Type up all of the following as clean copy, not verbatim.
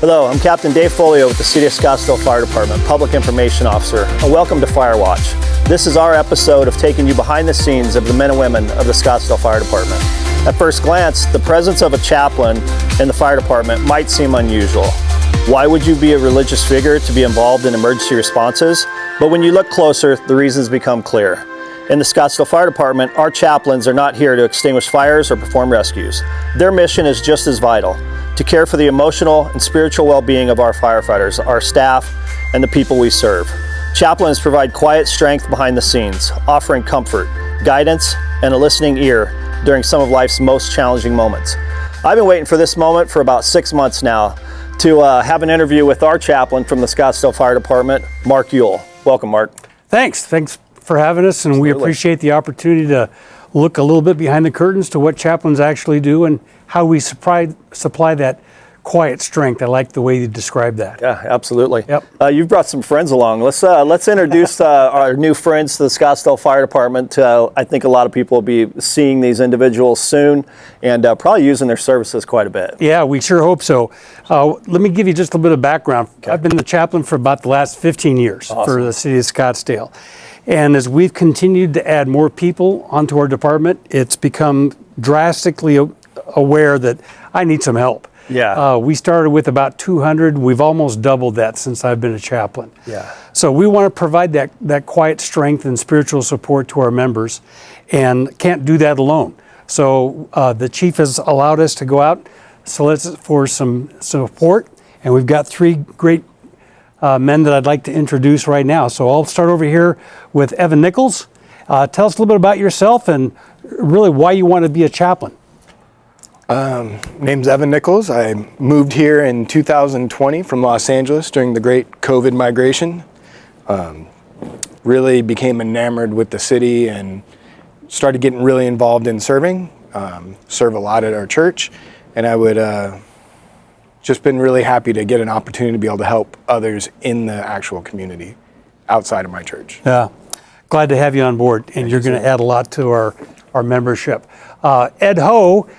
Hello, I'm Captain Dave Folio with the City of Scottsdale Fire Department, Public Information Officer, and welcome to FIREWATCH. This is our episode of taking you behind the scenes of the men and women of the Scottsdale Fire Department. At first glance, the presence of a chaplain in the fire department might seem unusual. Why would you be a religious figure to be involved in emergency responses? But when you look closer, the reasons become clear. In the Scottsdale Fire Department, our chaplains are not here to extinguish fires or perform rescues. Their mission is just as vital, to care for the emotional and spiritual well-being of our firefighters, our staff, and the people we serve. Chaplains provide quiet strength behind the scenes, offering comfort, guidance, and a listening ear during some of life's most challenging moments. I've been waiting for this moment for about 6 months now to have an interview with our chaplain from the Scottsdale Fire Department, Mark Yule. Welcome, Mark. Thanks for having us, and Absolutely. We appreciate the opportunity to look a little bit behind the curtains to what chaplains actually do and how we supply that quiet strength. I like the way you described that. Yeah, absolutely. Yep. You've brought some friends along. Let's introduce our new friends to the Scottsdale Fire Department. I think a lot of people will be seeing these individuals soon and probably using their services quite a bit. Yeah, we sure hope so. Let me give you just a little bit of background. Okay. I've been the chaplain for about the last 15 years Awesome. for the city of Scottsdale. And as we've continued to add more people onto our department, it's become drastically aware that I need some help. Yeah. We started with about 200. We've almost doubled that since I've been a chaplain. Yeah. So we want to provide that quiet strength and spiritual support to our members, and can't do that alone. So the chief has allowed us to go out, solicit for some support, and we've got three great men that I'd like to introduce right now. So I'll start over here with Evan Nichols. Tell us a little bit about yourself and really why you want to be a chaplain. Name's Evan Nichols. I moved here in 2020 from Los Angeles during the great COVID migration. Really became enamored with the city and started getting really involved in serving. Serve a lot at our church, and I would just been really happy to get an opportunity to be able to help others in the actual community outside of my church. Yeah, glad to have you on board, and you're going to add a lot to our membership. Ed Ho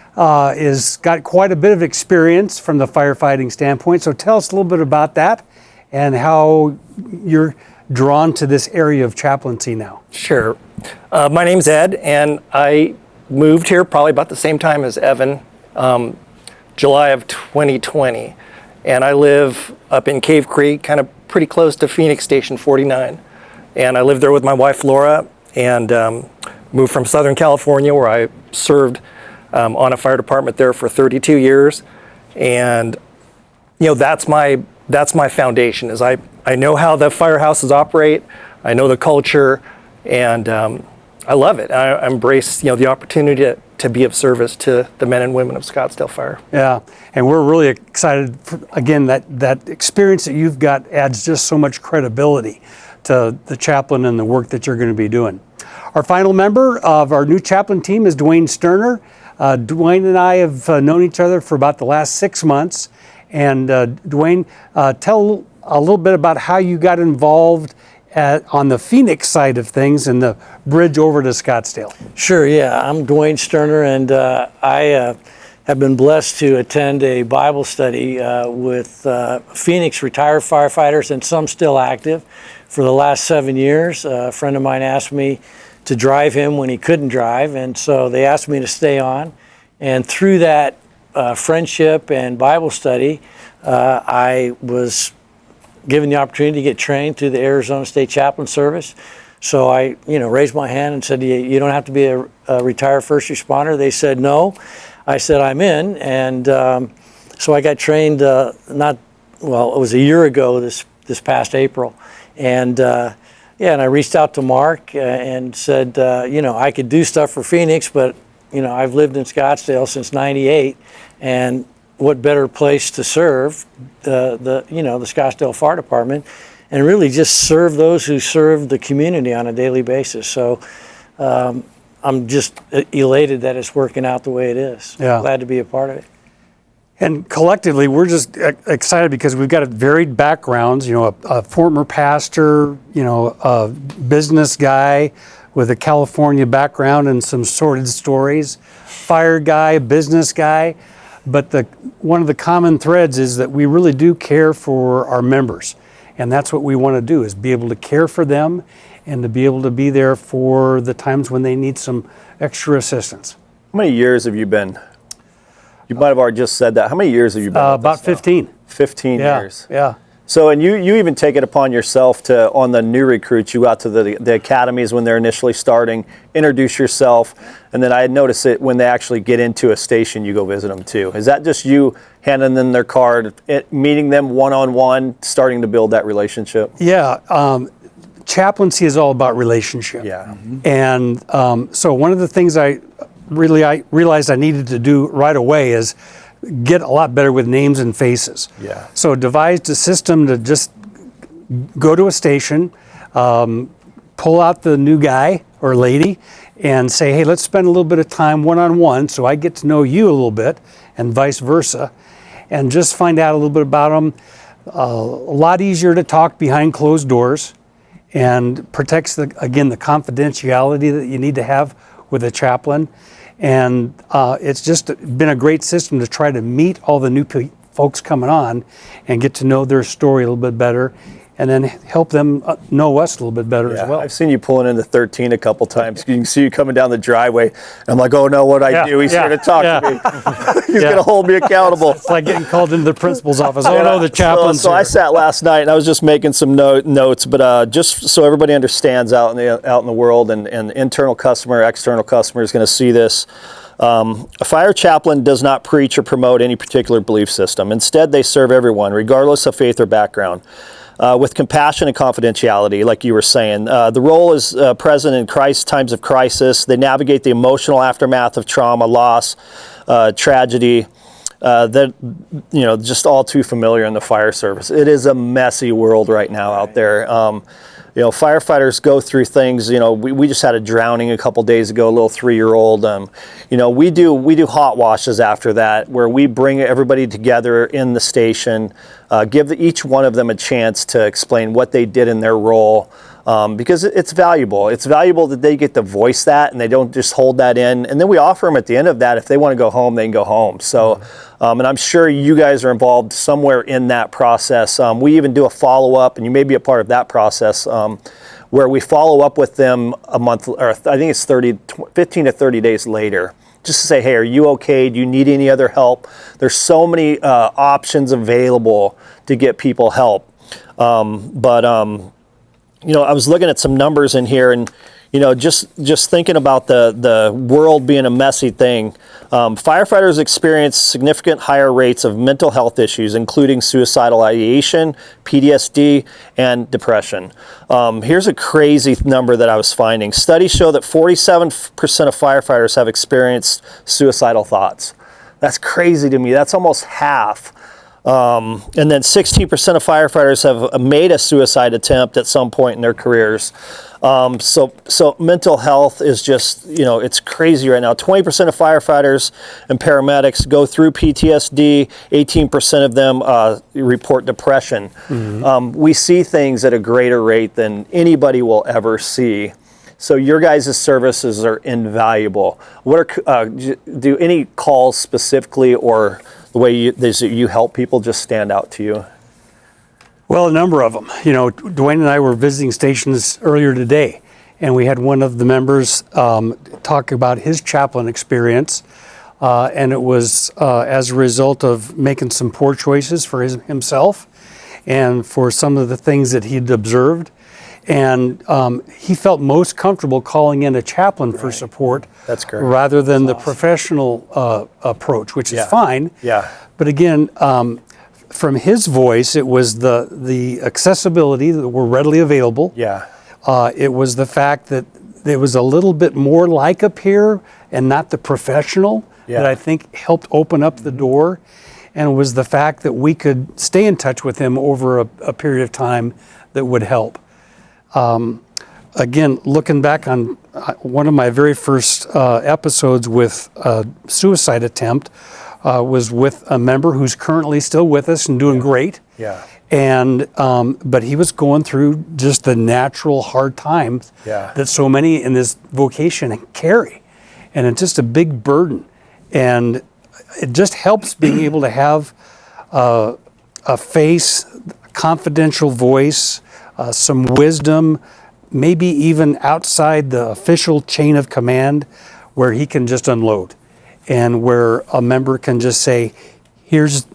is got quite a bit of experience from the firefighting standpoint, so tell us a little bit about that and how you're drawn to this area of chaplaincy now. Sure. My name's Ed, and I moved here probably about the same time as Evan, July of 2020. And I live up in Cave Creek, kind of pretty close to Phoenix Station 49. And I lived there with my wife, Laura, and moved from Southern California, where I served on a fire department there for 32 years. And, that's my foundation, is I know how the firehouses operate, I know the culture, and I love it. I embrace, the opportunity to be of service to the men and women of Scottsdale Fire. Yeah, and we're really excited, again, that experience that you've got adds just so much credibility to the chaplain and the work that you're going to be doing. Our final member of our new chaplain team is Dwayne Sterner. Dwayne and I have known each other for about the last 6 months. And Dwayne, tell a little bit about how you got involved on the Phoenix side of things and the bridge over to Scottsdale. Sure, yeah. I'm Dwayne Sterner, and I have been blessed to attend a Bible study with Phoenix retired firefighters, and some still active, for the last 7 years. A friend of mine asked me to drive him when he couldn't drive, and so they asked me to stay on. And through that friendship and Bible study, I was given the opportunity to get trained through the Arizona State Chaplain Service. So I, raised my hand and said, you don't have to be a retired first responder. They said no. I said, I'm in. And so I got trained, it was a year ago this past April. And and I reached out to Mark and said, I could do stuff for Phoenix, but, I've lived in Scottsdale since '98, and what better place to serve the Scottsdale Fire Department, and really just serve those who serve the community on a daily basis. So I'm just elated that it's working out the way it is. Yeah. Glad to be a part of it. And collectively, we're just excited because we've got varied backgrounds, a former pastor, a business guy with a California background and some sordid stories, fire guy, business guy. But one of the common threads is that we really do care for our members. And that's what we want to do, is be able to care for them and to be able to be there for the times when they need some extra assistance. How many years have you been? You might have already just said that. How many years have you been? About 15. 15 years. Yeah. So, and you even take it upon yourself to, on the new recruits, you go out to the academies when they're initially starting, introduce yourself, and then I notice it when they actually get into a station, you go visit them too. Is that just you handing them their card, meeting them one-on-one, starting to build that relationship? Yeah. Chaplaincy is all about relationship. Yeah. And so one of the things I realized I needed to do right away is get a lot better with names and faces. Yeah. So devised a system to just go to a station, pull out the new guy or lady and say, hey, let's spend a little bit of time one-on-one so I get to know you a little bit, and vice versa, and just find out a little bit about them. A lot easier to talk behind closed doors, and protects, again, the confidentiality that you need to have with a chaplain. And it's just been a great system to try to meet all the new folks coming on and get to know their story a little bit better, and then help them know us a little bit better as well. I've seen you pulling into 13 a couple times. You can see you coming down the driveway. And I'm like, oh no, what'd I do? He's here to talk to me. He's going to hold me accountable. It's like getting called into the principal's office. Oh no, the chaplain's So here. I sat last night and I was just making some notes, but just so everybody understands out in the world, and internal customer, external customer is going to see this. A fire chaplain does not preach or promote any particular belief system. Instead, they serve everyone, regardless of faith or background, with compassion and confidentiality, like you were saying. The role is present in times of crisis. They navigate the emotional aftermath of trauma, loss, tragedy, that, just all too familiar in the fire service. It is a messy world right now out there. Firefighters go through things. We just had a drowning a couple days ago, a little 3-year-old. We do hot washes after that, where we bring everybody together in the station, give each one of them a chance to explain what they did in their role, because it's valuable. It's valuable that they get to voice that and they don't just hold that in. And then we offer them at the end of that, if they want to go home, they can go home. So, and I'm sure you guys are involved somewhere in that process. We even do a follow-up, and you may be a part of that process, where we follow up with them a month, or I think it's 15 to 30 days later, just to say, hey, are you okay? Do you need any other help? There's so many options available to get people help. I was looking at some numbers in here, and just thinking about the world being a messy thing. Firefighters experience significant higher rates of mental health issues, including suicidal ideation, PTSD, and depression. Here's a crazy number that I was finding. Studies show that 47% of firefighters have experienced suicidal thoughts. That's crazy to me. That's almost half. And then 16% of firefighters have made a suicide attempt at some point in their careers. So mental health is just, it's crazy right now. 20% of firefighters and paramedics go through PTSD. 18% of them report depression. Mm-hmm. We see things at a greater rate than anybody will ever see. So your guys' services are invaluable. What are do any calls specifically, or the way you help people, just stand out to you? Well, a number of them. Dwayne and I were visiting stations earlier today, and we had one of the members talk about his chaplain experience, and it was as a result of making some poor choices for himself and for some of the things that he'd observed. And he felt most comfortable calling in a chaplain for support. That's great. Rather than the professional approach, which is fine. Yeah. But again, from his voice, it was the accessibility that were readily available. Yeah. It was the fact that it was a little bit more like a peer and not the professional that I think helped open up the door. And it was the fact that we could stay in touch with him over a period of time that would help. Again, looking back on one of my very first episodes with a suicide attempt was with a member who's currently still with us and doing great. Yeah. And but he was going through just the natural hard times that so many in this vocation carry, and it's just a big burden. And it just helps being able to have a face, a confidential voice, some wisdom, maybe even outside the official chain of command, where he can just unload, and where a member can just say, here's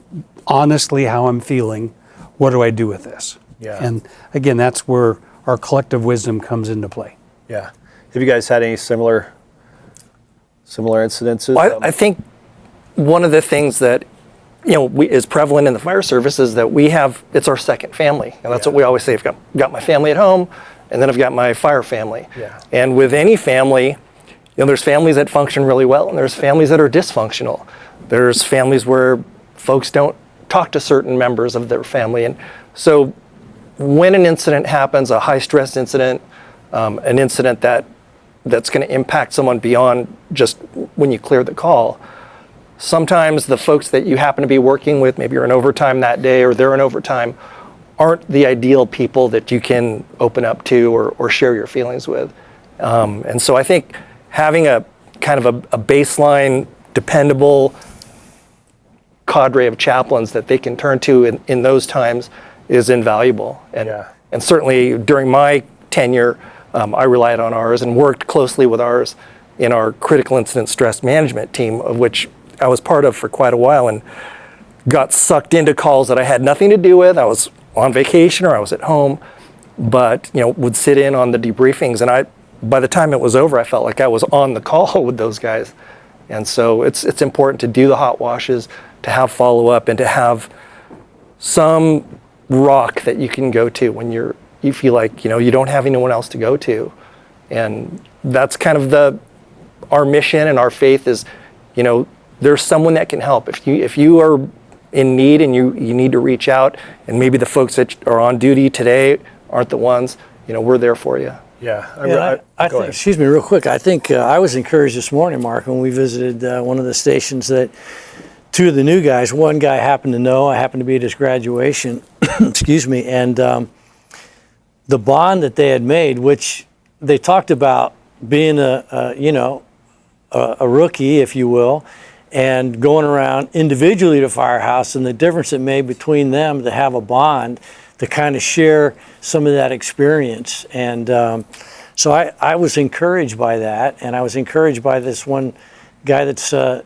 honestly how I'm feeling. What do I do with this? Yeah. And again, that's where our collective wisdom comes into play. Yeah. Have you guys had any similar incidences? Well, I think one of the things that is prevalent in the fire service is that it's our second family, and that's what we always say. I've got my family at home, and then I've got my fire family. Yeah. And with any family, there's families that function really well, and there's families that are dysfunctional. There's families where folks don't talk to certain members of their family, and so when an incident happens, a high stress incident, an incident that's going to impact someone beyond just when you clear the call, sometimes the folks that you happen to be working with, maybe you're in overtime that day or they're in overtime, aren't the ideal people that you can open up to or share your feelings with. And so I think having a kind of a baseline, dependable cadre of chaplains that they can turn to in those times is invaluable. And certainly during my tenure, I relied on ours and worked closely with ours in our critical incident stress management team, of which I was part of for quite a while, and got sucked into calls that I had nothing to do with. I was on vacation or I was at home, but would sit in on the debriefings, and by the time it was over, I felt like I was on the call with those guys. And so it's important to do the hot washes, to have follow-up, and to have some rock that you can go to when you feel like you don't have anyone else to go to. And that's kind of our mission and our faith is, there's someone that can help. If you are in need and you need to reach out, and maybe the folks that are on duty today aren't the ones, we're there for you. Yeah. I think, excuse me, real quick. I think I was encouraged this morning, Mark, when we visited one of the stations, that two of the new guys, one guy happened to know, I happened to be at his graduation, excuse me, and the bond that they had made, which they talked about being a rookie, if you will, and going around individually to Firehouse, and the difference it made between them to have a bond to kind of share some of that experience. And so I was encouraged by that, and I was encouraged by this one guy that's a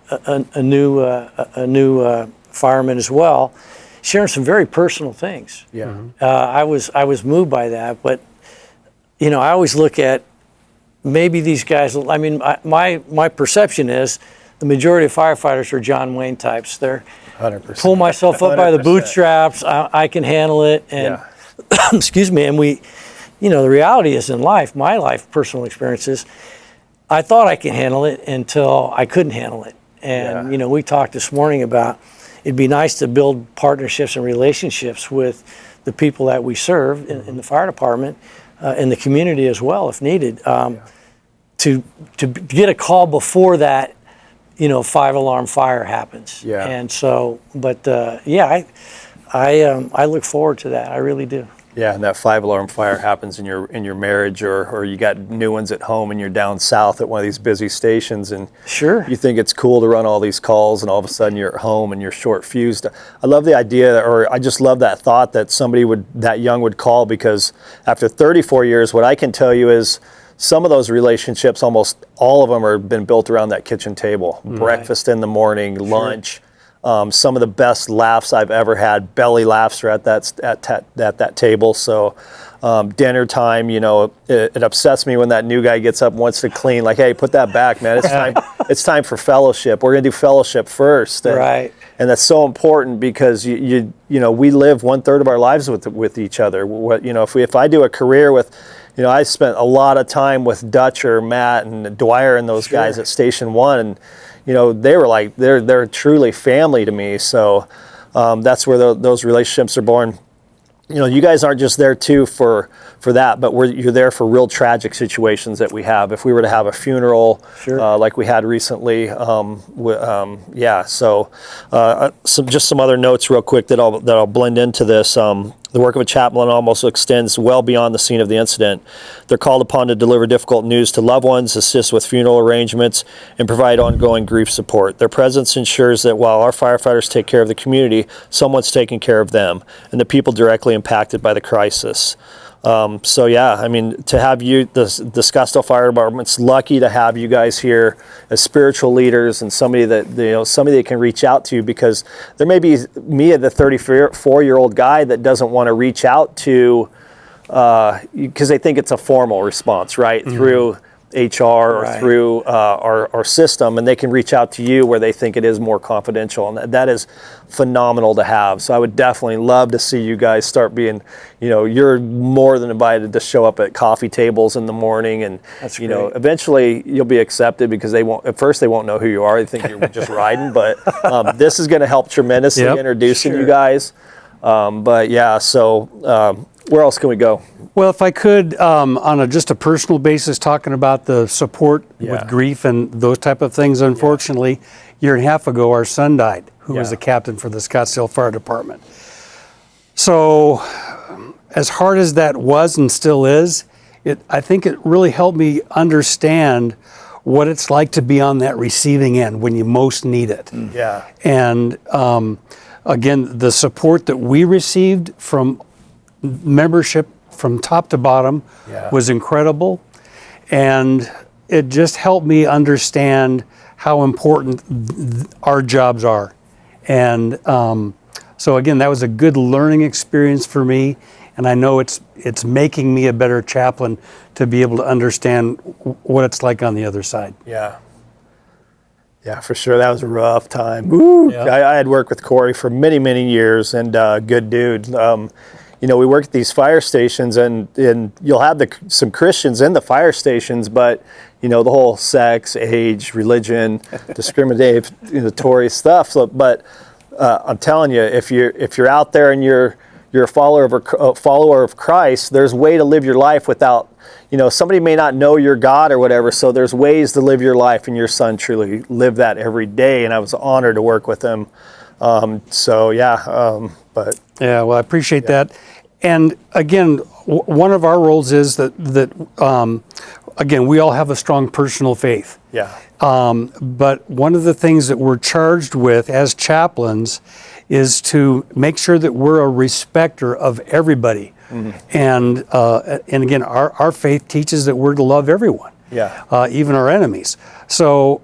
new fireman as well, sharing some very personal things. Yeah. I was moved by that, but I always look at maybe these guys. I mean, my perception is the majority of firefighters are John Wayne types. They're 100%. Pull myself up by the 100%. bootstraps. I can handle it, and excuse me. And the reality is in life, my life, personal experiences, I thought I could handle it until I couldn't handle it. And we talked this morning about it'd be nice to build partnerships and relationships with the people that we serve in the fire department, in the community as well, if needed, to get a call before that 5-alarm fire happens. Yeah. And so, but I look forward to that. I really do. Yeah, and that 5-alarm fire happens in your marriage, or you got new ones at home and you're down south at one of these busy stations, and Sure. you think it's cool to run all these calls, and all of a sudden you're at home and you're short fused. I love the idea, or I just love that thought that somebody that young would call, because after 34 years, what I can tell you is some of those relationships, almost all of them, have been built around that kitchen table. Breakfast in the morning, lunch. Some of the best laughs I've ever had, belly laughs, are at that table. So dinner time, it upsets me when that new guy gets up and wants to clean. Like, hey, put that back, man. It's time. It's time for fellowship. We're gonna do fellowship first. Right. And that's so important, because we live 1/3 of our lives with each other. If I do a career with, I spent a lot of time with Dutch or Matt and Dwyer and those guys at Station 1, and they were like, they're truly family to me. So that's where those relationships are born. You guys aren't just there too for that, but you're there for real tragic situations that we have. If we were to have a funeral, like we had recently, So just some other notes real quick that I'll blend into this. The work of a chaplain almost extends well beyond the scene of the incident. They're called upon to deliver difficult news to loved ones, assist with funeral arrangements, and provide ongoing grief support. Their presence ensures that while our firefighters take care of the community, someone's taking care of them and the people directly impacted by the crisis. So yeah, I mean, to have you, the Scottsdale Fire Department's lucky to have you guys here as spiritual leaders and somebody that, somebody they can reach out to, because there may be me, the 34-year-old guy, that doesn't want to reach out to, because they think it's a formal response, right? Mm-hmm. Through HR or through our system, and they can reach out to you where they think it is more confidential, and that is phenomenal to have. So I would definitely love to see you guys start being, you're more than invited to show up at coffee tables in the morning, and eventually you'll be accepted, because at first they won't know who you are. They think you're just riding, but this is going to help tremendously introducing you guys. But yeah, so where else can we go? Well, if I could, on just a personal basis, talking about the support with grief and those type of things. Unfortunately, a year and a half ago, our son died, who was the captain for the Scottsdale Fire Department. So, as hard as that was and still is, I think it really helped me understand what it's like to be on that receiving end when you most need it. Yeah. And again, the support that we received from membership from top to bottom was incredible, and it just helped me understand how important our jobs are. And so again, that was a good learning experience for me, and I know it's making me a better chaplain to be able to understand what it's like on the other side. Yeah, for sure. That was a rough time. Woo. Yeah. I had worked with Corey for many, many years, and good dude. We work at these fire stations, and you'll have some Christians in the fire stations, but the whole sex, age, religion, discriminatory stuff. So, but I'm telling you, if you're out there and you're a follower of Christ, there's a way to live your life without, somebody may not know your God or whatever. So there's ways to live your life, and your son truly lived that every day. And I was honored to work with him. But yeah, well, I appreciate that. And again, one of our roles is that again, we all have a strong personal faith. Yeah. But one of the things that we're charged with as chaplains is to make sure that we're a respecter of everybody. Mm-hmm. And again, our faith teaches that we're to love everyone. Yeah. Even our enemies. So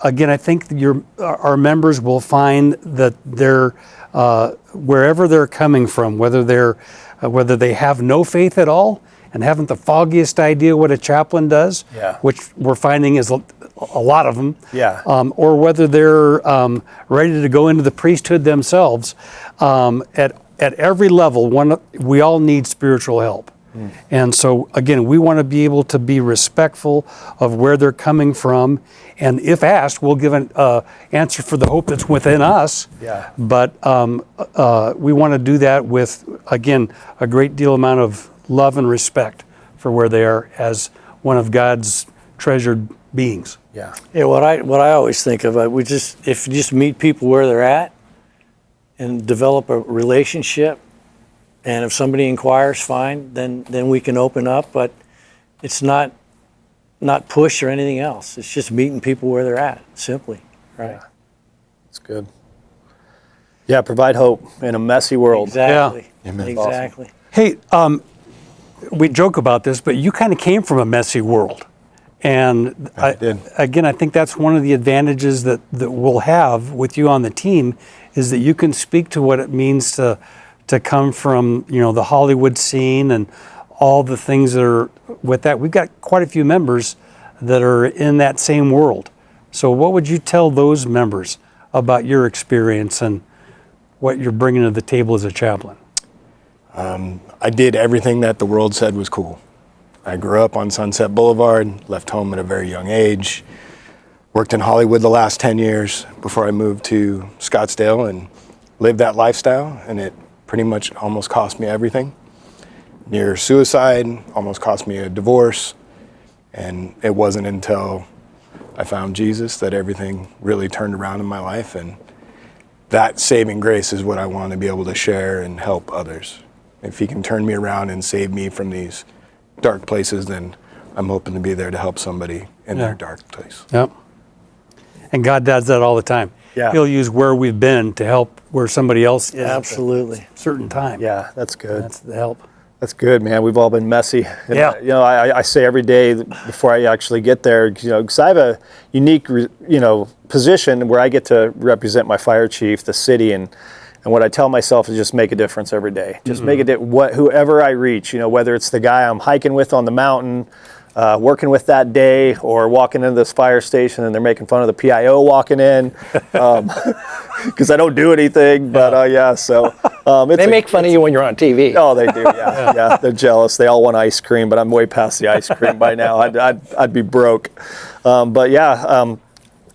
again, I think our members will find that they're wherever they're coming from, whether they have no faith at all and haven't the foggiest idea what a chaplain does, which we're finding is a lot of them, or whether they're ready to go into the priesthood themselves. At every level, we all need spiritual help. And so again, we want to be able to be respectful of where they're coming from, and if asked, we'll give an answer for the hope that's within us. But we want to do that with, again, a great deal amount of love and respect for where they are as one of God's treasured beings. Yeah. What I always think of, if you just meet people where they're at and develop a relationship. And if somebody inquires, fine, then we can open up, but it's not push or anything else. It's just meeting people where they're at, simply, right? That's good. Yeah, provide hope in a messy world. Exactly. Yeah. Amen. Exactly. Hey, we joke about this, but you kind of came from a messy world. And I think that's one of the advantages that we'll have with you on the team, is that you can speak to what it means to come from, the Hollywood scene and all the things that are with that. We've got quite a few members that are in that same world. So what would you tell those members about your experience and what you're bringing to the table as a chaplain? I did everything that the world said was cool. I grew up on Sunset Boulevard, left home at a very young age, worked in Hollywood the last 10 years before I moved to Scottsdale and lived that lifestyle, and it pretty much almost cost me everything. Near suicide, almost cost me a divorce, and it wasn't until I found Jesus that everything really turned around in my life, and that saving grace is what I want to be able to share and help others. If he can turn me around and save me from these dark places, then I'm hoping to be there to help somebody in their dark place. Yep. And God does that all the time. Yeah. He'll use where we've been to help where somebody else is Absolutely. at a certain time. Yeah, that's good. That's the help. That's good, man. We've all been messy. And, Yeah. You know, I say every day before I actually get there, you know, because I have a unique, you know, position where I get to represent my fire chief, the city, and what I tell myself is just make a difference every day. Just make it whoever I reach, you know, whether it's the guy I'm hiking with on the mountain, working with that day, or walking into this fire station and they're making fun of the PIO walking in, because I don't do anything. But yeah, so They make fun of you when you're on TV. oh, they do. Yeah, yeah, they're jealous. They all want ice cream, but I'm way past the ice cream by now. I'd be broke. But yeah.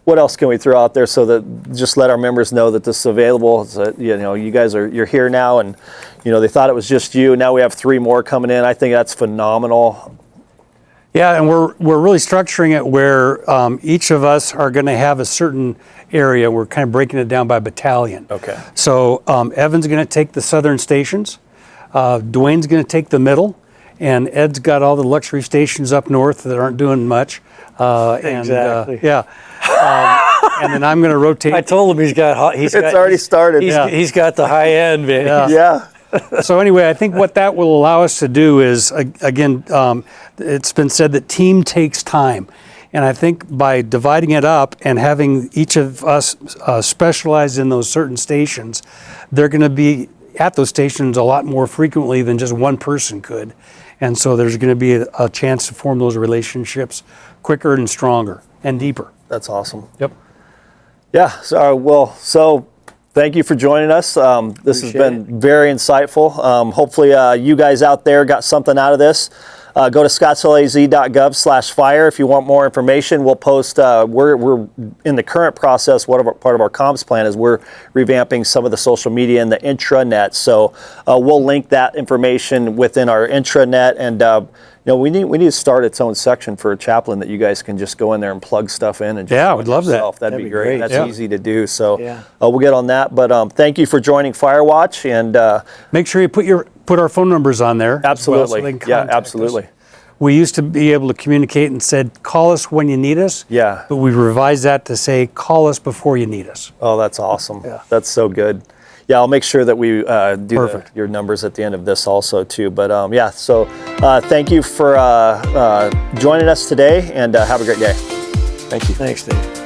What else can we throw out there so that just let our members know that this is available? So, you know, you guys you're here now, and you know they thought it was just you. Now we have 3 more coming in. I think that's phenomenal. Yeah, and we're really structuring it where each of us are going to have a certain area. We're kind of breaking it down by battalion. Okay. So Evan's going to take the southern stations, Dwayne's going to take the middle, and Ed's got all the luxury stations up north that aren't doing much. Exactly. Yeah. And then I'm going to rotate. I told him he's Already started. He's got the high end, man. Yeah. So anyway, I think what that will allow us to do is, again, it's been said that team takes time. And I think by dividing it up and having each of us specialize in those certain stations, they're going to be at those stations a lot more frequently than just one person could. And so there's going to be a chance to form those relationships quicker and stronger and deeper. That's awesome. Yep. Yeah. So thank you for joining us. This has been very insightful. Hopefully you guys out there got something out of this. Go to scottsdaleaz.gov/fire if you want more information. We'll post, we're in the current process, part of our comms plan is we're revamping some of the social media and the intranet. So we'll link that information within our intranet, and you know, we need to start its own section for a chaplain that you guys can just go in there and plug stuff in. And just Yeah, I would love that. That'd be great. That's Yeah. easy to do. So Yeah. we'll get on that. But thank you for joining FireWatch, and Make sure you put our phone numbers on there. as well, so absolutely, they can yeah, contact us. absolutely. We used to be able to communicate and said, call us when you need us. Yeah. But we revised that to say, call us before you need us. Oh, that's awesome. Yeah. That's so good. Yeah, I'll make sure that we do Perfect. your numbers at the end of this also too. But yeah, so thank you for joining us today, and have a great day. Thank you. Thanks, Dave.